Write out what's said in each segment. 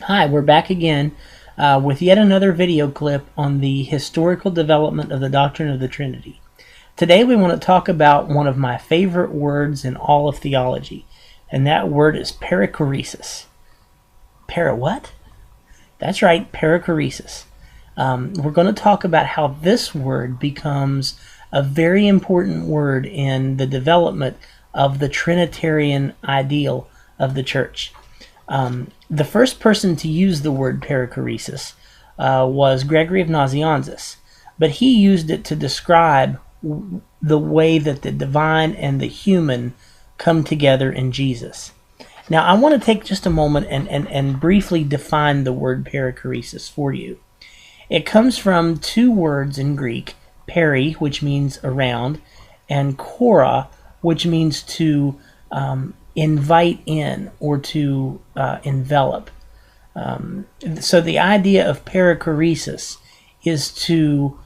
Hi, we're back again with yet another video clip on the historical development of the doctrine of the Trinity. Today we want to talk about one of my favorite words in all of theology, and that word is perichoresis. What? That's right, perichoresis. We're going to talk about how this word becomes a very important word in the development of the Trinitarian ideal of the church. The first person to use the word perichoresis was Gregory of Nazianzus, but he used it to describe the way that the divine and the human come together in Jesus. Now, I want to take just a moment and briefly define the word perichoresis for you. It comes from two words in Greek, peri, which means around, and chora, which means to invite in or to envelop. So the idea of perichoresis is to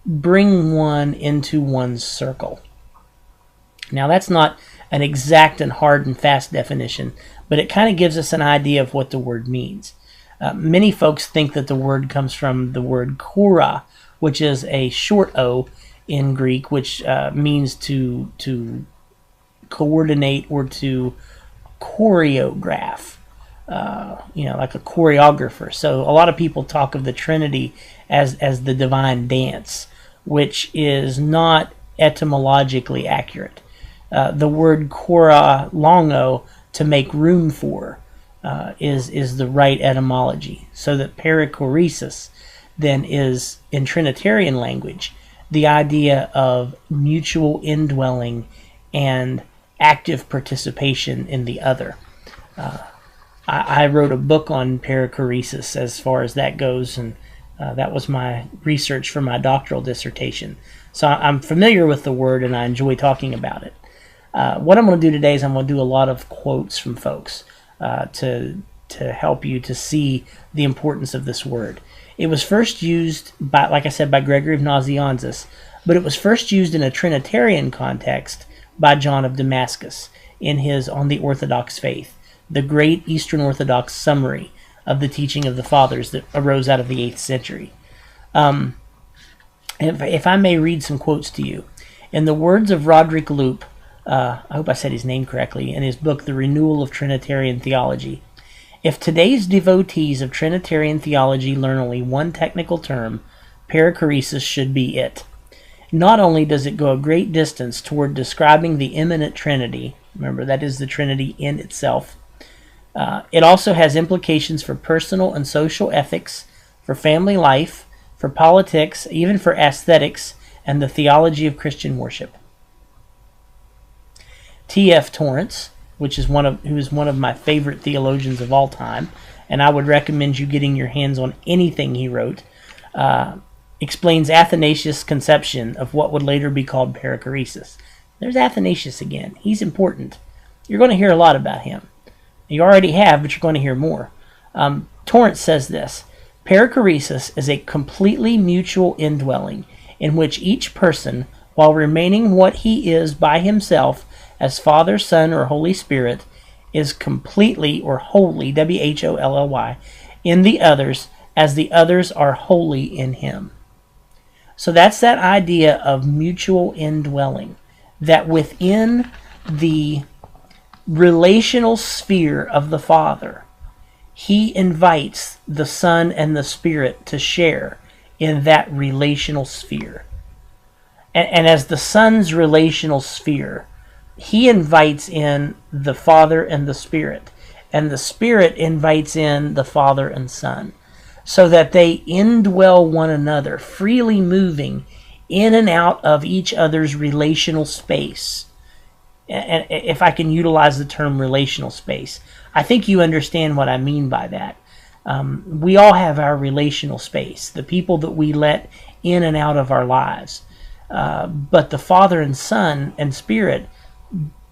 bring one into one's circle. Now that's not an exact and hard and fast definition, but it kind of gives us an idea of what the word means. Many folks think that the word comes from the word chora, which is a short O in Greek, which means to coordinate or to choreograph, like a choreographer. So a lot of people talk of the Trinity as the divine dance, which is not etymologically accurate. The word chora longo, to make room for, is the right etymology. So that perichoresis then is, in Trinitarian language, the idea of mutual indwelling and active participation in the other. I wrote a book on perichoresis as far as that goes, and that was my research for my doctoral dissertation. So I'm familiar with the word and I enjoy talking about it. What I'm going to do today is I'm going to do a lot of quotes from folks to help you to see the importance of this word. It was first used by, like I said, by Gregory of Nazianzus, but it was first used in a Trinitarian context by John of Damascus in his On the Orthodox Faith, the great Eastern Orthodox summary of the teaching of the Fathers that arose out of the 8th century. If I may read some quotes to you. In the words of Roderick Loop, I hope I said his name correctly, in his book, The Renewal of Trinitarian Theology, if today's devotees of Trinitarian theology learn only one technical term, perichoresis should be it. Not only does it go a great distance toward describing the immanent Trinity, remember that is the Trinity in itself, it also has implications for personal and social ethics, for family life, for politics, even for aesthetics, and the theology of Christian worship. T.F. Torrance, who is one of my favorite theologians of all time, and I would recommend you getting your hands on anything he wrote, explains Athanasius' conception of what would later be called perichoresis. There's Athanasius again. He's important. You're going to hear a lot about him. You already have, but you're going to hear more. Torrance says this: perichoresis is a completely mutual indwelling in which each person, while remaining what he is by himself as Father, Son, or Holy Spirit, is completely or wholly, W-H-O-L-L-Y, in the others as the others are wholly in him. So that's that idea of mutual indwelling, that within the relational sphere of the Father, he invites the Son and the Spirit to share in that relational sphere. And as the Son's relational sphere, he invites in the Father and the Spirit, and the Spirit invites in the Father and Son, so that they indwell one another, freely moving in and out of each other's relational space. And if I can utilize the term relational space, I think you understand what I mean by that. We all have our relational space, the people that we let in and out of our lives. But the Father and Son and Spirit,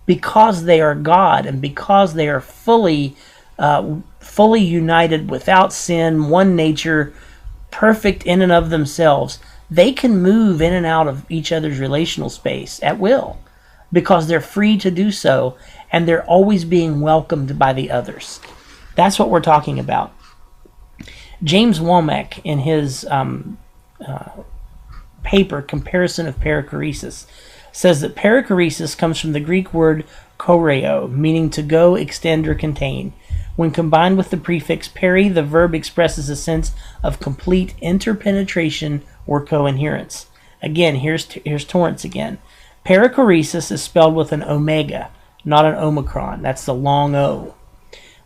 because they are God and because they are fully united, without sin, one nature, perfect in and of themselves, they can move in and out of each other's relational space at will, because they're free to do so, and they're always being welcomed by the others. That's what we're talking about. James Womack, in his paper, Comparison of Perichoresis, says that perichoresis comes from the Greek word choreo, meaning to go, extend, or contain. When combined with the prefix peri, the verb expresses a sense of complete interpenetration or coherence. Again, here's Torrance again. Perichoresis is spelled with an omega, not an omicron. That's the long O.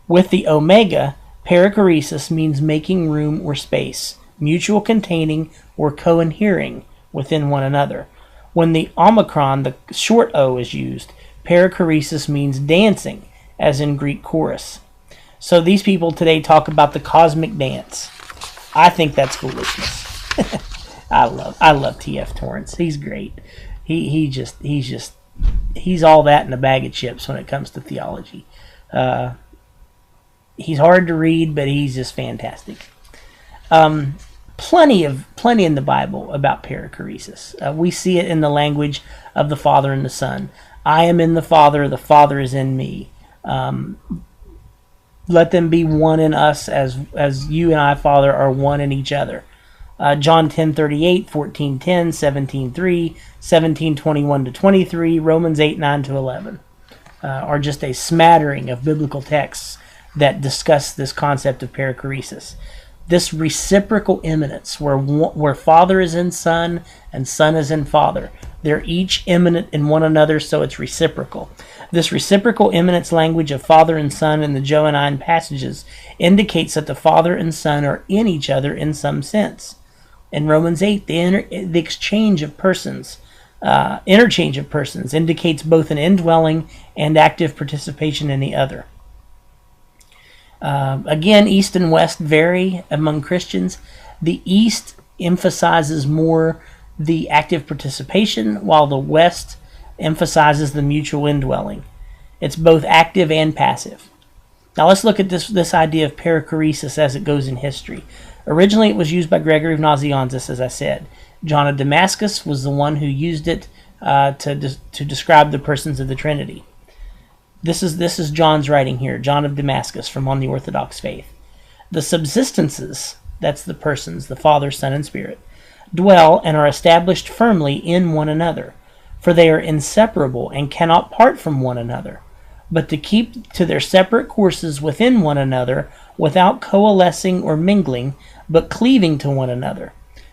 With the omega, perichoresis means making room or space, mutual containing or cohering within one another. When the omicron, the short O, is used, perichoresis means dancing, as in Greek chorus. So these people today talk about the cosmic dance. I think that's foolishness. I love T.F. Torrance. He's great. He's all that in a bag of chips when it comes to theology. He's hard to read, but he's just fantastic. Plenty in the Bible about perichoresis. We see it in the language of the Father and the Son. I am in the Father is in me. Let them be one in us as you and I, Father, are one in each other. John 10:38, 14:10, 17:3, 17:21-23, Romans 8:9-11 are just a smattering of biblical texts that discuss this concept of perichoresis. This reciprocal immanence, where Father is in Son and Son is in Father. They're each immanent in one another, so it's reciprocal. This reciprocal immanence language of Father and Son in the Johannine passages indicates that the Father and Son are in each other in some sense. In Romans 8, the exchange of persons, interchange of persons, indicates both an indwelling and active participation in the other. Again, East and West vary among Christians. The East emphasizes more the active participation, while the West emphasizes the mutual indwelling. It's both active and passive. Now let's look at this idea of perichoresis as it goes in history. Originally it was used by Gregory of Nazianzus, as I said. John of Damascus was the one who used it to describe the persons of the Trinity. This is John's writing here, John of Damascus, from On the Orthodox Faith. The subsistences, that's the persons, the Father, Son, and Spirit, dwell and are established firmly in one another, for they are inseparable and cannot part from one another, but to keep to their separate courses within one another without coalescing or mingling, but cleaving to one another.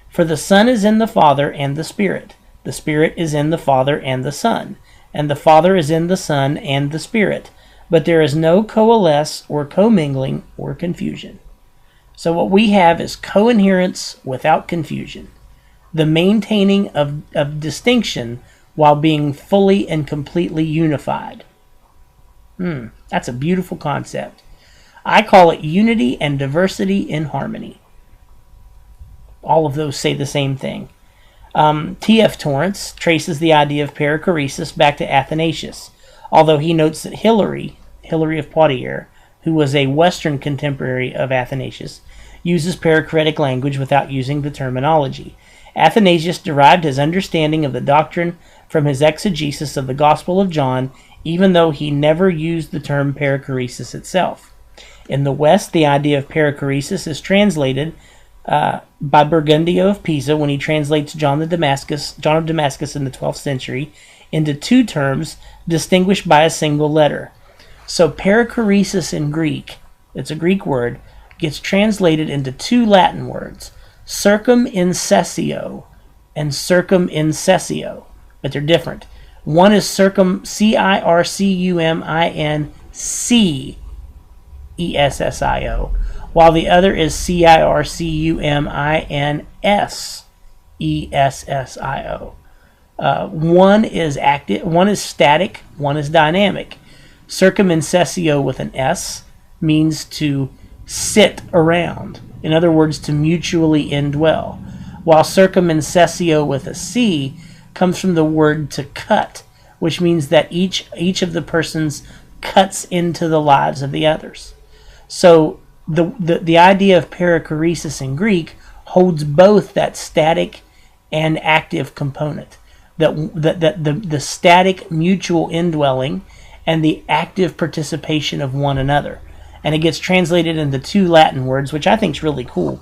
For the Son is in the Father and the Spirit is in the Father and the Son, and the Father is in the Son and the Spirit, but there is no coalesce or commingling or confusion. So what we have is coherence without confusion, the maintaining of distinction while being fully and completely unified. That's a beautiful concept. I call it unity and diversity in harmony. All of those say the same thing. T.F. Torrance traces the idea of perichoresis back to Athanasius, although he notes that Hilary of Poitiers, who was a Western contemporary of Athanasius, uses perichoretic language without using the terminology. Athanasius derived his understanding of the doctrine from his exegesis of the Gospel of John, even though he never used the term perichoresis itself. In the West, the idea of perichoresis is translated by Burgundio of Pisa when he translates John of Damascus in the 12th century into two terms distinguished by a single letter. So perichoresis in Greek, it's a Greek word, gets translated into two Latin words, circumincessio and circumincessio, but they're different. One is circumincessio, while the other is circumincessio. One is active, one is static, one is dynamic. Circumincessio with an S means to sit around. In other words, to mutually indwell. While circumincessio with a C comes from the word to cut, which means that each of the persons cuts into the lives of the others. So the idea of perichoresis in Greek holds both that static and active component. The static mutual indwelling and the active participation of one another. and it gets translated into 2 Latin words, which I think is really cool.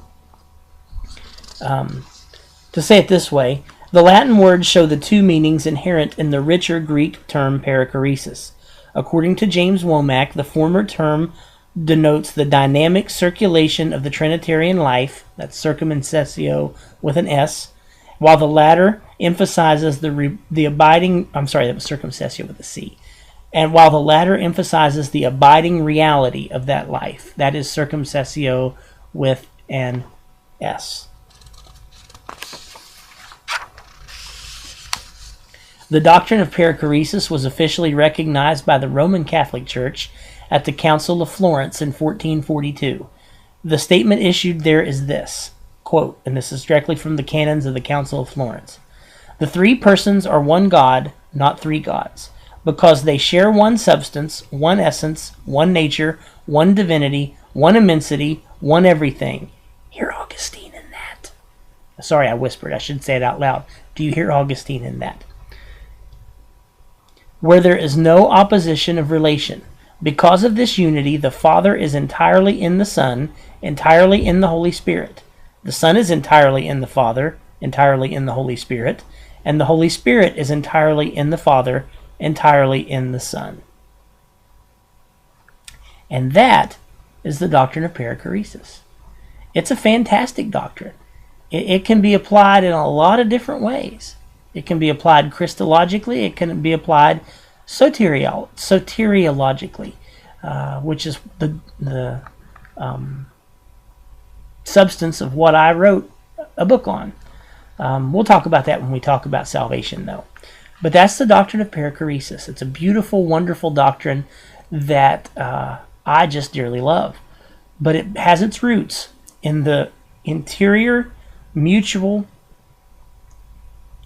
To say it this way, the Latin words show the 2 meanings inherent in the richer Greek term perichoresis. According to James Womack, the former term denotes the dynamic circulation of the Trinitarian life, that's circumcessio with an S, while the latter emphasizes the abiding, I'm sorry, that was circumcessio with a C, and while the latter emphasizes the abiding reality of that life, that is circumcessio with an S. The doctrine of perichoresis was officially recognized by the Roman Catholic Church at the Council of Florence in 1442. The statement issued there is this, quote, and this is directly from the canons of the Council of Florence: "The 3 persons are one God, not 3 gods, because they share one substance, one essence, one nature, one divinity, one immensity, one everything." Hear Augustine in that. Sorry, I whispered. I should say it out loud. Do you hear Augustine in that? Where there is no opposition of relation. Because of this unity, the Father is entirely in the Son, entirely in the Holy Spirit. The Son is entirely in the Father, entirely in the Holy Spirit, and the Holy Spirit is entirely in the Father, entirely in the Son. And that is the doctrine of perichoresis. It's a fantastic doctrine. It can be applied in a lot of different ways. It can be applied Christologically. It can be applied soteriologically, which is the substance of what I wrote a book on. We'll talk about that when we talk about salvation, though. But that's the doctrine of perichoresis. It's a beautiful, wonderful doctrine that I just dearly love. But it has its roots in the interior, mutual,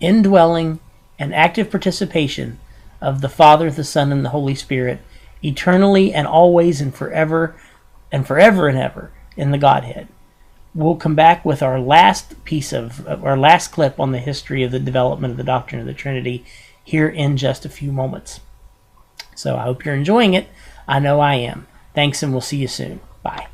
indwelling, and active participation of the Father, the Son, and the Holy Spirit, eternally and always and forever and ever in the Godhead. We'll come back with our last piece of our last clip on the history of the development of the doctrine of the Trinity here in just a few moments. So I hope you're enjoying it. I know I am. Thanks, and we'll see you soon. Bye.